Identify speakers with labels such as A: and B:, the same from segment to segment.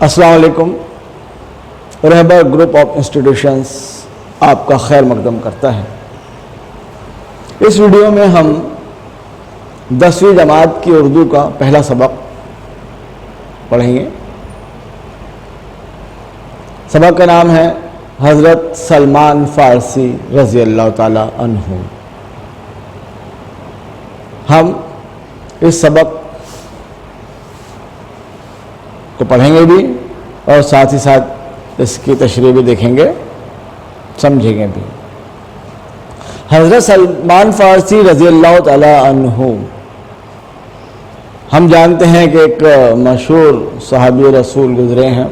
A: السلام علیکم۔ رہبر group of institutions آپ کا خیر مقدم کرتا ہے۔ اس ویڈیو میں ہم 10ویں جماعت کی اردو کا پہلا سبق پڑھیں گے۔ سبق کا نام ہے حضرت سلمان فارسی رضی اللہ تعالی عنہ۔ ہم اس سبق کو پڑھیں گے بھی اور ساتھ ہی ساتھ اس کی تشریح بھی دیکھیں گے، سمجھیں گے بھی۔ حضرت سلمان فارسی رضی اللہ تعالی عنہ، ہم جانتے ہیں کہ ایک مشہور صحابی رسول گزرے ہیں۔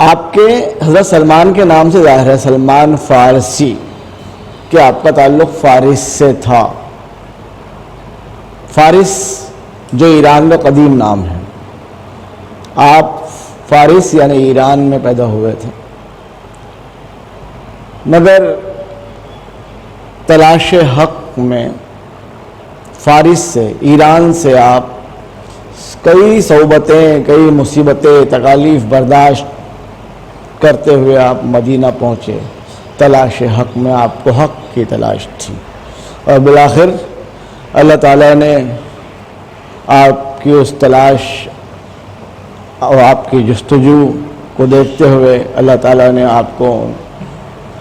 A: آپ کے حضرت سلمان کے نام سے ظاہر ہے سلمان فارسی، کہ آپ کا تعلق فارس سے تھا۔ فارس جو ایران کا قدیم نام ہے، آپ فارس یعنی ایران میں پیدا ہوئے تھے، مگر تلاش حق میں فارس سے، ایران سے آپ کئی صعوبتیں، کئی مصیبتیں، تکالیف برداشت کرتے ہوئے آپ مدینہ پہنچے۔ تلاش حق میں آپ کو حق کی تلاش تھی، اور بالآخر اللہ تعالیٰ نے آپ کی اس تلاش اور آپ کی جستجو کو دیکھتے ہوئے اللہ تعالیٰ نے آپ کو،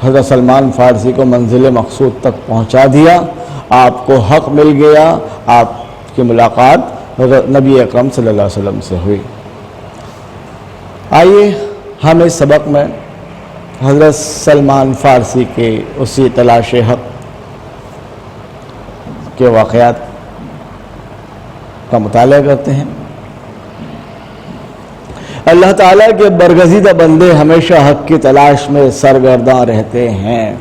A: حضرت سلمان فارسی کو منزل مقصود تک پہنچا دیا۔ آپ کو حق مل گیا، آپ کی ملاقات حضرت نبی اکرم صلی اللہ علیہ وسلم سے ہوئی۔ آئیے ہم اس سبق میں حضرت سلمان فارسی کے اسی تلاش حق کے واقعات کا مطالعہ کرتے ہیں۔ اللہ تعالیٰ کے برگزیدہ بندے ہمیشہ حق کی تلاش میں سرگرداں رہتے ہیں۔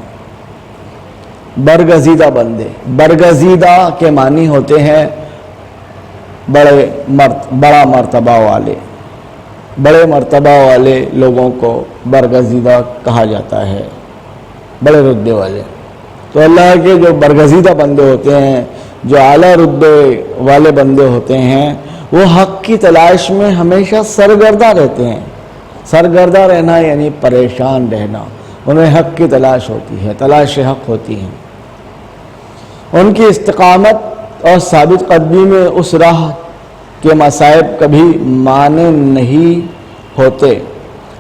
A: برگزیدہ بندے، برگزیدہ کے معنی ہوتے ہیں بڑا مرتبہ والے۔ بڑے مرتبہ والے لوگوں کو برگزیدہ کہا جاتا ہے، بڑے رتبے والے۔ تو اللہ کے جو برگزیدہ بندے ہوتے ہیں، جو اعلیٰ رتبے والے بندے ہوتے ہیں، وہ حق کی تلاش میں ہمیشہ سرگردہ رہتے ہیں۔ سرگردہ رہنا یعنی پریشان رہنا، انہیں حق کی تلاش ہوتی ہے، تلاش حق ہوتی ہے۔ ان کی استقامت اور ثابت قدمی میں اس راہ کے مصائب کبھی مانے نہیں ہوتے،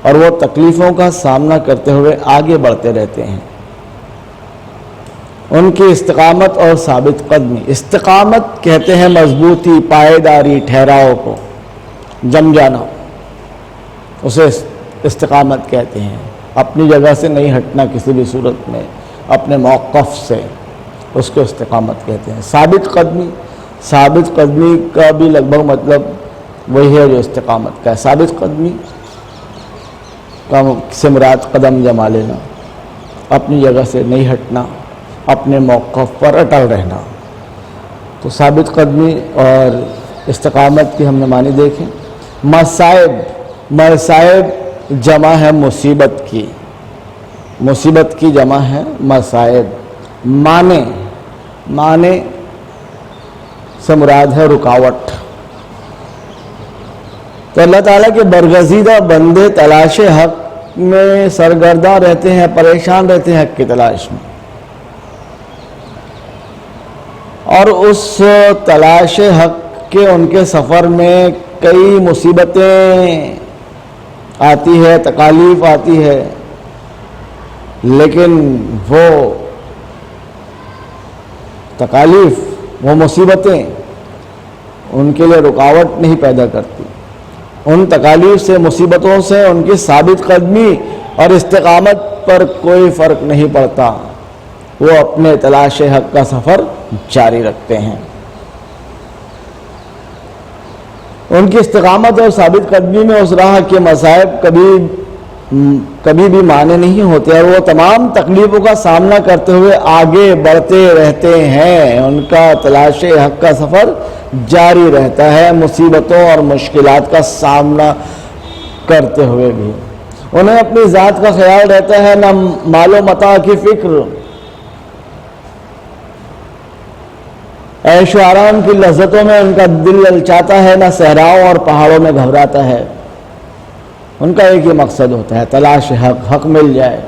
A: اور وہ تکلیفوں کا سامنا کرتے ہوئے آگے بڑھتے رہتے ہیں۔ ان کی استقامت اور ثابت قدمی، استقامت کہتے ہیں مضبوطی، پائیداری، ٹھہراؤ کو، جم جانا، اسے استقامت کہتے ہیں۔ اپنی جگہ سے نہیں ہٹنا کسی بھی صورت میں، اپنے موقف سے، اس کو استقامت کہتے ہیں۔ ثابت قدمی، ثابت قدمی کا بھی لگ بھگ مطلب وہی ہے جو استقامت کا ہے۔ ثابت قدمی کا سے مراد قدم جما لینا، اپنی جگہ سے نہیں ہٹنا، اپنے موقف پر اٹل رہنا۔ تو ثابت قدمی اور استقامت کی ہم نے معنی دیکھیں۔ مصائب، مصائب جمع ہے مصیبت کی، مصیبت کی جمع ہے مصائب۔ معنی سے مراد ہے رکاوٹ۔ تو اللہ تعالیٰ کے برگزیدہ بندے تلاش حق میں سرگردہ رہتے ہیں، پریشان رہتے ہیں حق کی تلاش میں، اور اس تلاش حق کے ان کے سفر میں کئی مصیبتیں آتی ہے، تکالیف آتی ہے، لیکن وہ تکالیف، وہ مصیبتیں ان کے لیے رکاوٹ نہیں پیدا کرتی۔ ان تکالیف سے، مصیبتوں سے ان کی ثابت قدمی اور استقامت پر کوئی فرق نہیں پڑتا، وہ اپنے تلاش حق کا سفر جاری رکھتے ہیں۔ ان کی استقامت اور ثابت قدمی میں اس راہ کے مصائب کبھی بھی مانے نہیں ہوتے، اور وہ تمام تکلیفوں کا سامنا کرتے ہوئے آگے بڑھتے رہتے ہیں۔ ان کا تلاش حق کا سفر جاری رہتا ہے، مصیبتوں اور مشکلات کا سامنا کرتے ہوئے بھی۔ انہیں اپنی ذات کا خیال رہتا ہے، نہ مال و متاع کی فکر، عیش و آرام کی لذتوں میں ان کا دل للچاتا ہے، نہ صحراؤں اور پہاڑوں میں گھبراتا ہے۔ ان کا ایک ہی مقصد ہوتا ہے، تلاش حق، حق مل جائے۔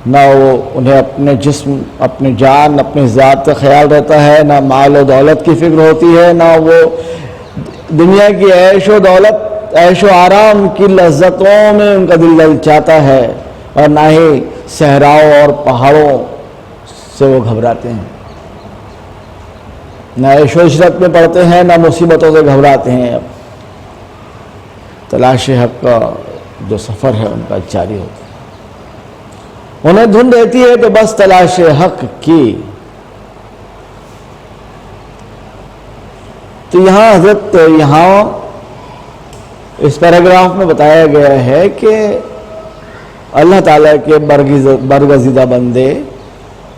A: نہ وہ انہیں اپنے جسم، اپنی جان، اپنی ذات کا خیال رہتا ہے، نہ مال و دولت کی فکر ہوتی ہے، نہ وہ دنیا کی عیش و دولت، عیش و آرام کی لذتوں میں ان کا دل للچاتا ہے، اور نہ ہی صحراؤں اور پہاڑوں سے وہ گھبراتے ہیں۔ نہ عیش و عشرت میں پڑتے ہیں، نہ مصیبتوں سے گھبراتے ہیں۔ تلاش حق کا جو سفر ہے ان کا جاری ہوتا ہے۔ انہیں دھن رہتی ہے تو بس تلاش حق کی۔ تو یہاں حضرت اس پیراگراف میں بتایا گیا ہے کہ اللہ تعالیٰ کے برگزیدہ بندے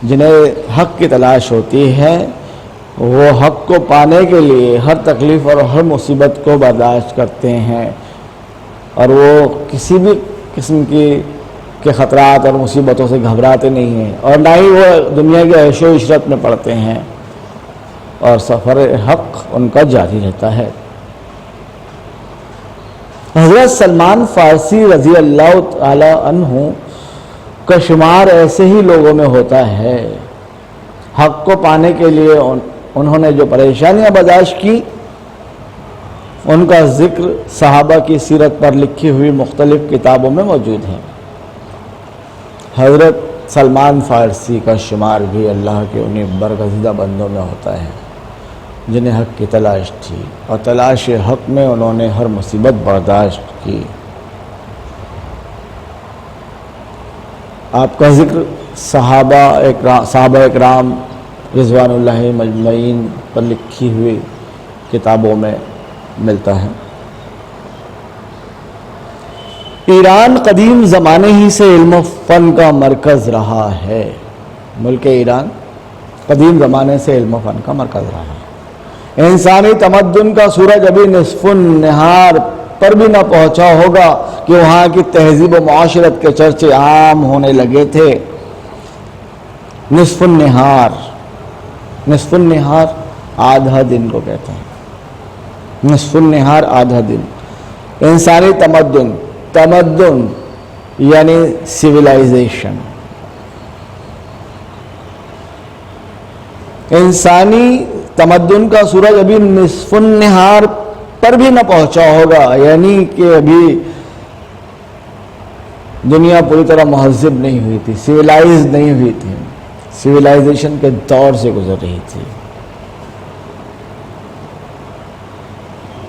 A: جنہیں حق کی تلاش ہوتی ہے، وہ حق کو پانے کے لیے ہر تکلیف اور ہر مصیبت کو برداشت کرتے ہیں، اور وہ کسی بھی قسم کے خطرات اور مصیبتوں سے گھبراتے نہیں ہیں، اور نہ ہی وہ دنیا کے عیش و عشرت میں پڑتے ہیں، اور سفر حق ان کا جاری رہتا ہے۔ حضرت سلمان فارسی رضی اللہ تعالی عنہ کا شمار ایسے ہی لوگوں میں ہوتا ہے۔ حق کو پانے کے لیے انہوں نے جو پریشانیاں برداشت کی، ان کا ذکر صحابہ کی سیرت پر لکھی ہوئی مختلف کتابوں میں موجود ہے۔ حضرت سلمان فارسی کا شمار بھی اللہ کے انہیں برگزیدہ بندوں میں ہوتا ہے جنہیں حق کی تلاش تھی، اور تلاش حق میں انہوں نے ہر مصیبت برداشت کی۔ آپ کا ذکر صحابہ اکرام رضوان اللہ مجمعین پر لکھی ہوئی کتابوں میں ملتا ہے۔ ایران قدیم زمانے ہی سے علم و فن کا مرکز رہا ہے۔ ملک ایران قدیم زمانے سے علم و فن کا مرکز رہا ہے۔ انسانی تمدن کا سورج ابھی نصف النہار پر بھی نہ پہنچا ہوگا کہ وہاں کی تہذیب و معاشرت کے چرچے عام ہونے لگے تھے۔ نصف النہار آدھا دن کو کہتے ہیں۔ نصف النہار آدھا دن۔ انسانی تمدن یعنی سویلائزیشن، انسانی تمدن کا سورج ابھی نصف النہار پر بھی نہ پہنچا ہوگا، یعنی کہ ابھی دنیا پوری طرح مہذب نہیں ہوئی تھی، سویلائز نہیں ہوئی تھی، سویلائزیشن کے دور سے گزر رہی تھی۔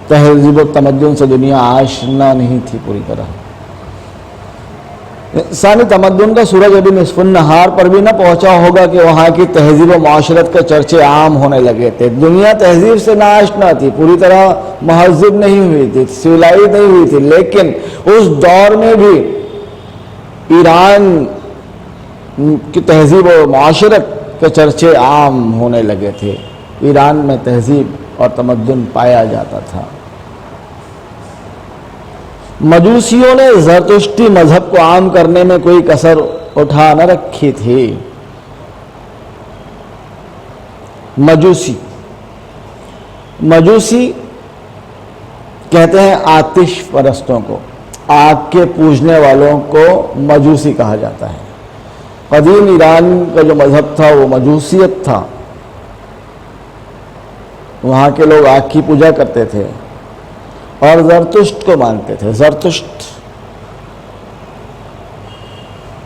A: تہذیب و تمدن سے دنیا آشنا نہیں تھی پوری طرح۔ انسانی تمدن کا سورج ابھی نصف النہار پر بھی نہ پہنچا ہوگا کہ وہاں کی تہذیب و معاشرت کے چرچے عام ہونے لگے تھے۔ دنیا تہذیب سے نا آشنا تھی، پوری طرح مہذب نہیں ہوئی تھی، سویلائز نہیں ہوئی تھی، لیکن اس دور میں بھی ایران کی تہذیب و معاشرت کے چرچے عام ہونے لگے تھے۔ ایران میں تہذیب اور تمدن پایا جاتا تھا۔ مجوسیوں نے زرتشتی مذہب کو عام کرنے میں کوئی کسر اٹھا نہ رکھی تھی۔ مجوسی کہتے ہیں آتش پرستوں کو، آگ کے پوجنے والوں کو مجوسی کہا جاتا ہے۔ قدیم ایران کا جو مذہب تھا وہ مجوسیت تھا۔ وہاں کے لوگ آگ کی پوجا کرتے تھے اور زرتشت کو مانتے تھے۔ زرتشت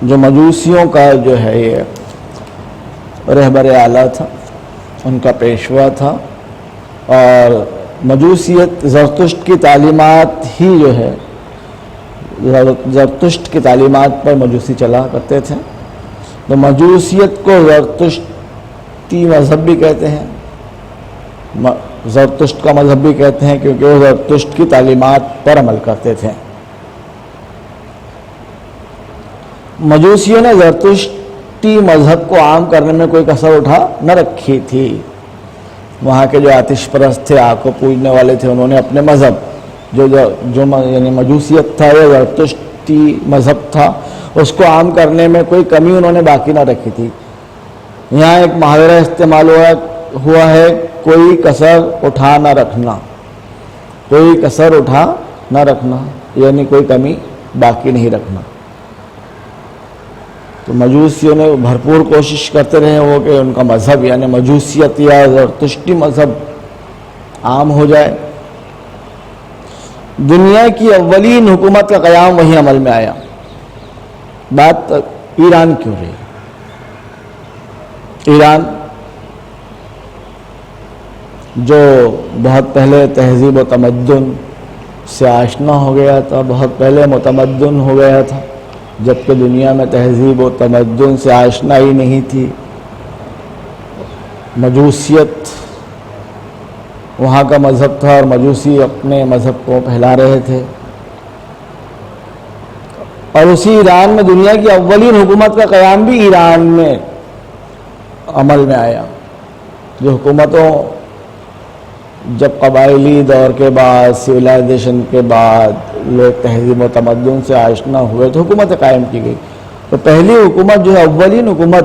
A: جو مجوسیوں کا جو ہے یہ رہبر اعلیٰ تھا، ان کا پیشوا تھا، اور مجوسیت زرتشت کی تعلیمات ہی جو ہے، زرتشت کی تعلیمات پر مجوسی چلا کرتے تھے۔ تو مجوسیت کو زرتشتی مذہب بھی کہتے ہیں، زرتشت کا مذہب بھی کہتے ہیں، کیونکہ وہ زرتشت کی تعلیمات پر عمل کرتے تھے۔ مجوسیوں نے زرتشتی مذہب کو عام کرنے میں کوئی کسر اٹھا نہ رکھی تھی۔ وہاں کے جو آتش پرست تھے، آگ کو پوجنے والے تھے، انہوں نے اپنے مذہب جو یعنی مجوسیت تھا، یا زرتشتی مذہب تھا، اس کو عام کرنے میں کوئی کمی انہوں نے باقی نہ رکھی تھی۔ یہاں ایک محاورہ استعمال ہوا ہوا ہے کوئی کسر اٹھا نہ رکھنا، کوئی کسر اٹھا نہ رکھنا یعنی کوئی کمی باقی نہیں رکھنا۔ تو مجوسیوں نے بھرپور کوشش کرتے رہے وہ کہ ان کا مذہب یعنی مجوسیت یا زرتشتی مذہب عام ہو جائے۔ دنیا کی اولین حکومت کا قیام وہی عمل میں آیا۔ بات ایران کی ہو رہی ہے۔ ایران جو بہت پہلے تہذیب و تمدن سے آشنا ہو گیا تھا، بہت پہلے متمدن ہو گیا تھا، جبکہ دنیا میں تہذیب و تمدن سے آشنائی نہیں تھی۔ مجوسیت وہاں کا مذہب تھا اور مجوسی اپنے مذہب کو پھیلا رہے تھے، اور اسی ایران میں دنیا کی اولین حکومت کا قیام بھی ایران میں عمل میں آیا۔ جو حکومتوں جب قبائلی دور کے بعد سویلائزیشن کے بعد لوگ تہذیب و تمدن سے آشنا ہوئے تو حکومت قائم کی گئی، تو پہلی حکومت جو ہے اولین حکومت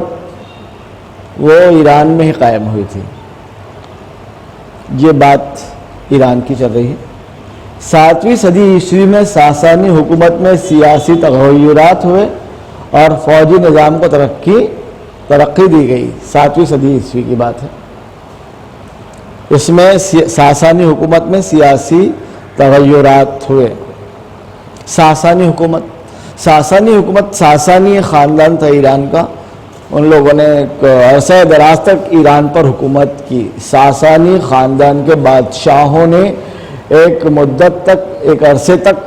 A: وہ ایران میں ہی قائم ہوئی تھی۔ یہ بات ایران کی چل رہی ہے۔ 7ویں صدی عیسوی میں ساسانی حکومت میں سیاسی تغیرات ہوئے اور فوجی نظام کو ترقی دی گئی۔ 7ویں صدی عیسوی کی بات ہے۔ اس میں ساسانی حکومت میں سیاسی تغیرات ہوئے۔ ساسانی حکومت ساسانی خاندان تھا ایران کا، ان لوگوں نے ایک عرصہ دراز تک ایران پر حکومت کی۔ ساسانی خاندان کے بادشاہوں نے ایک مدت تک، ایک عرصے تک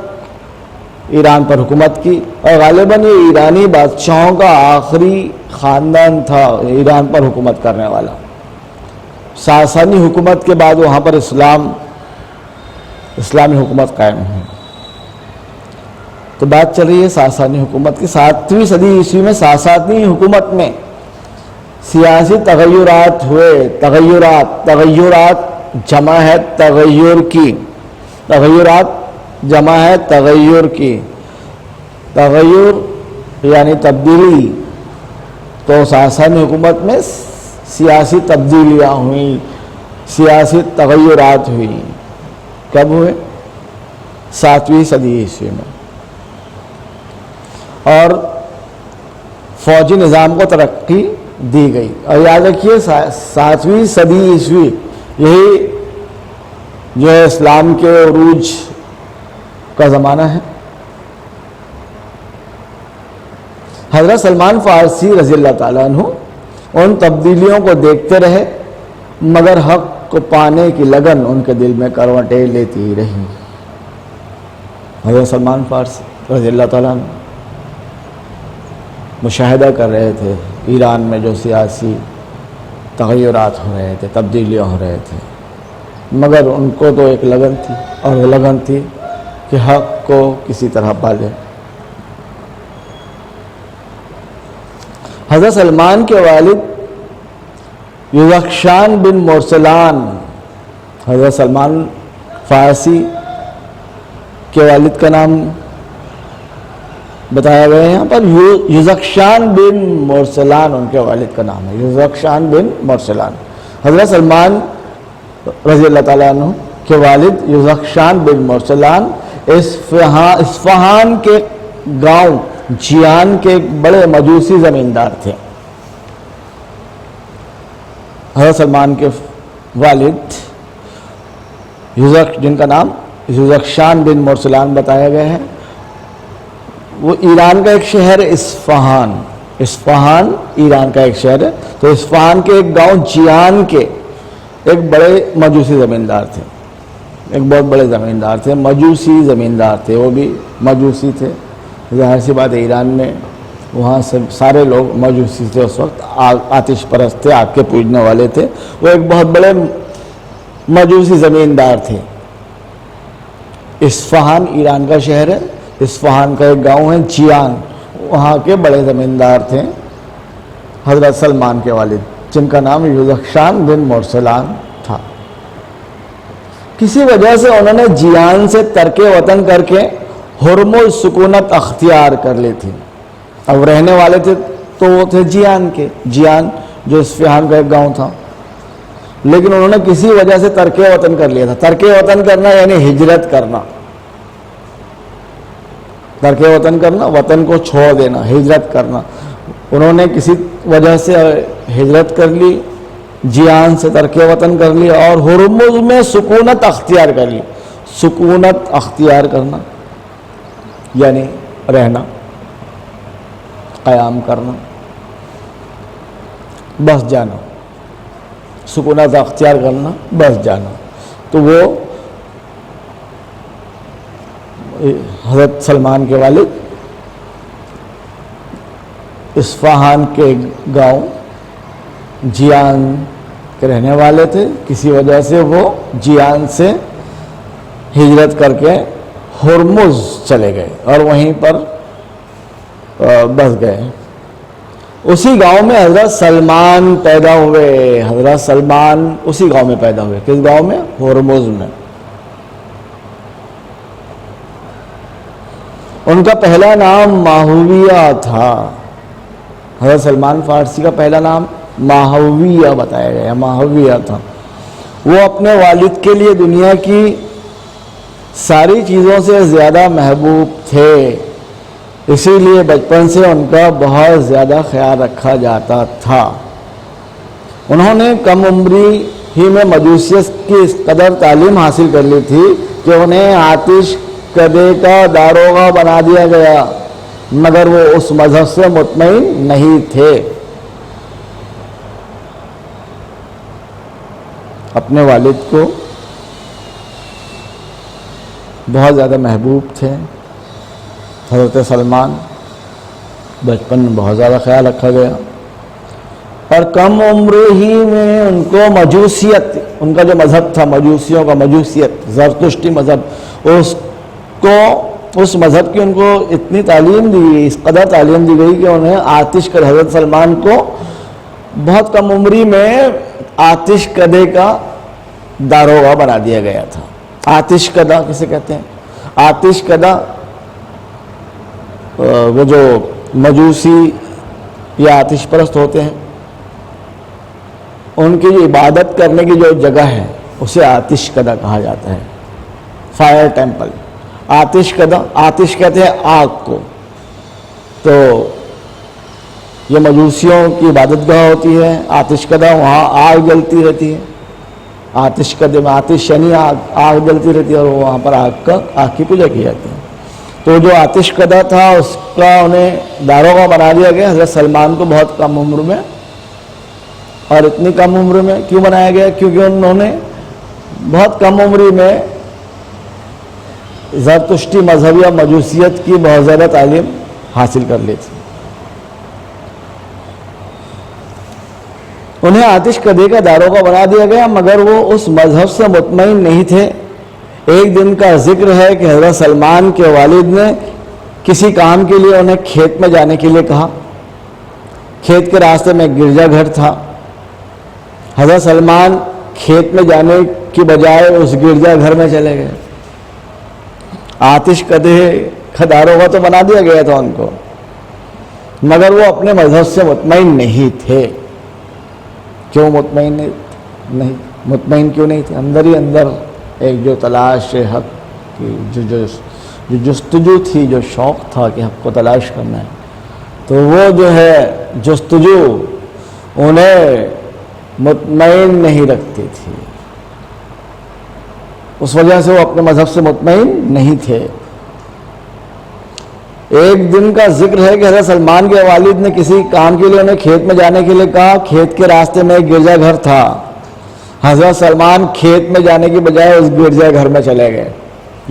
A: ایران پر حکومت کی، اور غالباً یہ ایرانی بادشاہوں کا آخری خاندان تھا ایران پر حکومت کرنے والا۔ ساسانی حکومت کے بعد وہاں پر اسلامی حکومت قائم ہوئی۔ تو بات چل رہی ہے ساسانی حکومت کی۔ 7ویں صدی عیسوی میں ساسانی حکومت میں سیاسی تغیرات ہوئے۔ تغیرات جمع ہے تغیر کی، تغیر یعنی تبدیلی۔ تو ساسانی حکومت میں سیاسی تبدیلیاں ہوئیں، سیاسی تغیرات ہوئیں۔ کب ہوئے؟ 7ویں صدی عیسوی میں۔ اور فوجی نظام کو ترقی دی گئی۔ اور یاد رکھیے 7ویں صدی عیسوی یہی جو ہے اسلام کے عروج کا زمانہ ہے۔ حضرت سلمان فارسی رضی اللہ تعالیٰ عنہ ان تبدیلیوں کو دیکھتے رہے، مگر حق کو پانے کی لگن ان کے دل میں کروٹیں لیتی رہی۔ حضرت سلمان فارسی رضی اللہ تعالیٰ عنہ مشاہدہ کر رہے تھے ایران میں جو سیاسی تغیرات ہو رہے تھے، تبدیلیاں ہو رہے تھے، مگر ان کو تو ایک لگن تھی، اور وہ لگن تھی کہ حق کو کسی طرح پالے۔ حضرت سلمان کے والد یزخشان بن مرسلان، حضرت سلمان فارسی کے والد کا نام بتایا گیا ہے یہاں پر، یزخشان بن مرسلان ان کے والد کا نام ہے، یزخشان بن مرسلان۔ حضرت سلمان رضی اللہ تعالیٰ عنہ کے والد یزخشان بن مرسلان اصفہان کے گاؤں جیان کے ایک بڑے مجوسی زمیندار تھے۔ حضرت سلمان کے والد جن کا نام یزخشان بن مرسلان بتایا گیا ہے، وہ ایران کا ایک شہر ہے اصفہان ایران کا ایک شہر ہے۔ تو اصفہان کے ایک گاؤں جیان کے ایک بڑے مجوسی زمیندار تھے، ایک بہت بڑے زمیندار تھے، مجوسی زمیندار تھے، وہ بھی مجوسی تھے۔ ظاہر سی بات ہے ایران میں وہاں سے سارے لوگ مجوسی تھے، اس وقت آتش پرست تھے، آگ کے پوجنے والے تھے۔ وہ ایک بہت بڑے مجوسی زمیندار تھے۔ اصفہان ایران کا شہر ہے، اصفہان کا ایک گاؤں ہے جیان، وہاں کے بڑے زمیندار تھے حضرت سلمان کے والد، جن کا نام یزخشان بن مرسلان تھا۔ کسی وجہ سے انہوں نے جیان سے ترک وطن کر کے حرم السکونت اختیار کر لی تھی۔ اب رہنے والے تھے تو وہ تھے جیان کے، جیان جو اصفہان کا ایک گاؤں تھا۔ لیکن انہوں نے کسی وجہ سے ترک وطن کر لیا تھا. ترک وطن کرنا یعنی ہجرت کرنا. ترک وطن کرنا، وطن کو چھوڑ دینا، ہجرت کرنا. انہوں نے کسی وجہ سے ہجرت کر لی، جیان سے ترک وطن کر لی اور ہرمز میں سکونت اختیار کر لی. سکونت اختیار کرنا یعنی رہنا، قیام کرنا، بس جانا. سکونت اختیار کرنا، بس جانا. تو وہ حضرت سلمان کے والد اصفہان کے گاؤں جیان کے رہنے والے تھے. کسی وجہ سے وہ جیان سے ہجرت کر کے ہرمز چلے گئے اور وہیں پر بس گئے. اسی گاؤں میں حضرت سلمان پیدا ہوئے. حضرت سلمان اسی گاؤں میں پیدا ہوئے. کس گاؤں میں؟ ہرمز میں. ان کا پہلا نام ماہویہ تھا. حضرت سلمان فارسی کا پہلا نام ماہویہ بتایا گیا، ماہویہ تھا. وہ اپنے والد کے لیے دنیا کی ساری چیزوں سے زیادہ محبوب تھے، اسی لیے بچپن سے ان کا بہت زیادہ خیال رکھا جاتا تھا. انہوں نے کم عمری ہی میں مجوسیت کی اس قدر تعلیم حاصل کر لی تھی کہ انہیں آتش کدے کا داروغہ بنا دیا گیا، مگر وہ اس مذہب سے مطمئن نہیں تھے. اپنے والد کو بہت زیادہ محبوب تھے حضرت سلمان. بچپن میں بہت زیادہ خیال رکھا گیا اور کم عمر ہی میں ان کو مجوسیت، ان کا جو مذہب تھا مجوسیوں کا، مجوسیت زرتشتی مذہب، اس مذہب کی ان کو اتنی تعلیم دی گئی، اس قدر تعلیم دی گئی کہ انہیں آتش کدے، حضرت سلمان کو بہت کم عمری میں آتش کدے کا داروغہ بنا دیا گیا تھا. آتش کدہ کسے کہتے ہیں؟ آتش کدہ وہ جو مجوسی یا آتش پرست ہوتے ہیں، ان کی جو عبادت کرنے کی جو جگہ ہے اسے آتش کدہ کہا جاتا ہے. Fire temple. آتش کدہ، آتش کہتے ہیں آگ کو. تو یہ مجوسیوں کی عبادت گاہ ہوتی ہے آتش کدہ، وہاں آگ جلتی رہتی ہے. آتش کدے میں آتش یعنی آگ جلتی رہتی ہے اور وہاں پر آگ کی پوجا کی جاتی ہے. تو جو آتش کدہ تھا اس کا انہیں داروغہ بنا دیا گیا حضرت سلمان کو بہت کم عمر میں. اور اتنی کم عمر میں کیوں بنایا گیا؟ کیونکہ انہوں نے بہت کم عمری میں زرتشتی مذہب یا مجوسیت کی بہت زیادہ تعلیم حاصل کر لی تھی. انہیں آتش کدے کا داروغہ بنا دیا گیا مگر وہ اس مذہب سے مطمئن نہیں تھے. ایک دن کا ذکر ہے کہ حضرت سلمان کے والد نے کسی کام کے لیے انہیں کھیت میں جانے کے لیے کہا. کھیت کے راستے میں ایک گرجا گھر تھا. حضرت سلمان کھیت میں جانے کی بجائے اس گرجا گھر میں چلے گئے. آتش کدے کا داروغہ تو بنا دیا گیا تھا ان کو، مگر وہ اپنے مذہب سے مطمئن نہیں تھے. کیوں مطمئن کیوں نہیں تھے؟ اندر ہی اندر ایک جو تلاش حق کی جو جستجو تھی، جو شوق تھا کہ حق کو تلاش کرنا ہے، تو وہ جو ہے جستجو انہیں مطمئن نہیں رکھتی تھی. اس وجہ سے وہ اپنے مذہب سے مطمئن نہیں تھے. ایک دن کا ذکر ہے کہ حضرت سلمان کے والد نے کسی کام کے لیے انہیں کھیت میں جانے کے لیے کہا. کھیت کے راستے میں ایک گرجا گھر تھا. حضرت سلمان کھیت میں جانے کی بجائے اس گرجا گھر میں چلے گئے.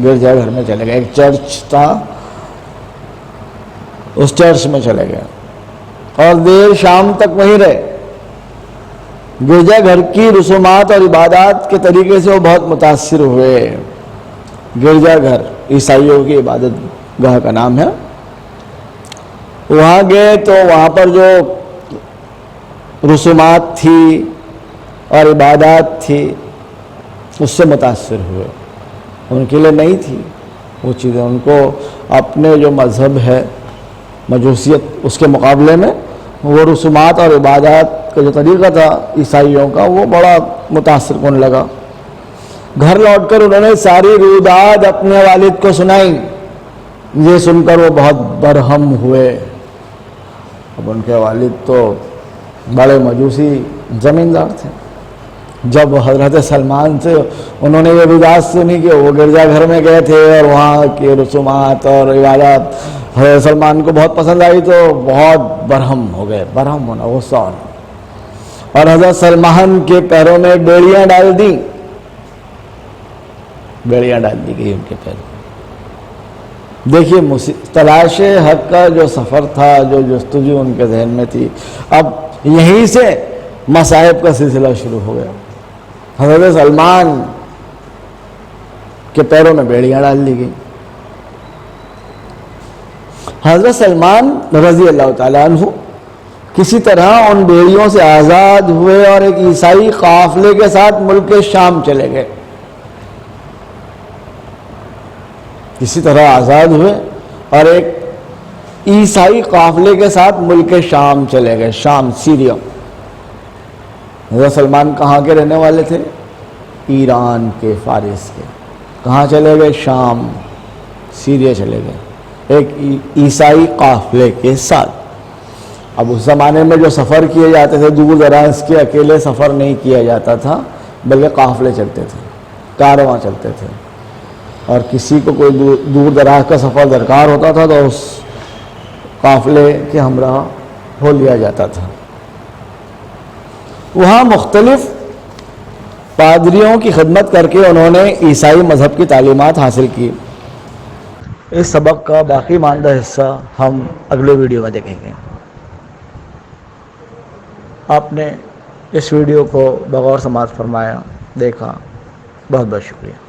A: گرجا گھر میں چلے گئے. ایک چرچ تھا، اس چرچ میں چلے گئے اور دیر شام تک وہیں رہے. گرجا گھر کی رسومات اور عبادات کے طریقے سے وہ بہت متاثر ہوئے. گرجا گھر عیسائیوں کی عبادت گاہ کا نام ہے. وہاں گئے تو وہاں پر جو رسومات تھی اور عبادات تھی اس سے متاثر ہوئے. ان کے لیے نہیں تھی وہ چیزیں. ان کو اپنے جو مذہب ہے مجوسیت، اس کے مقابلے میں وہ رسومات اور عبادات کا جو طریقہ تھا عیسائیوں کا وہ بڑا متاثر کن لگا. گھر لوٹ کر انہوں نے ساری روداد اپنے والد کو سنائی. یہ سن کر وہ بہت برہم ہوئے. اب ان کے والد تو بڑے مجوسی زمیندار تھے. جب حضرت سلمان سے انہوں نے یہ روداد سنی کہ وہ گرجا گھر میں گئے تھے اور وہاں کی رسومات اور عبادات حضرت سلمان کو بہت پسند آئی تو بہت برہم ہو گئے. برہم ہونا، غصہ ہونا. اور حضرت سلمان کے پیروں میں بیڑیاں ڈال دی. بیڑیاں ڈال دی گئی ان کے پیروں. دیکھیے تلاش حق کا جو سفر تھا، جو جستجو ان کے ذہن میں تھی، اب یہیں سے مصائب کا سلسلہ شروع ہو گیا. حضرت سلمان کے پیروں میں بیڑیاں ڈال دی گئی. حضرت سلمان رضی اللہ تعالیٰ عنہ کسی طرح ان بیڑیوں سے آزاد ہوئے اور ایک عیسائی قافلے کے ساتھ ملک شام چلے گئے. کسی طرح آزاد ہوئے اور ایک عیسائی قافلے کے ساتھ ملک شام چلے گئے. شام، سیریا. حضرت سلمان کہاں کے رہنے والے تھے؟ ایران کے، فارس کے. کہاں چلے گئے؟ شام، سیریا چلے گئے ایک عیسائی قافلے کے ساتھ. اب اس زمانے میں جو سفر کیے جاتے تھے دور دراز کے، اکیلے سفر نہیں کیا جاتا تھا بلکہ قافلے چلتے تھے، کارواں چلتے تھے. اور کسی کو کوئی دور دراز کا سفر درکار ہوتا تھا تو اس قافلے کے ہمراہ ہو لیا جاتا تھا. وہاں مختلف پادریوں کی خدمت کر کے انہوں نے عیسائی مذہب کی تعلیمات حاصل کی. اس سبق کا باقی ماندہ حصہ ہم اگلے ویڈیو میں دیکھیں گے. آپ نے اس ویڈیو کو بغور سماعت فرمایا، دیکھا، بہت بہت شکریہ.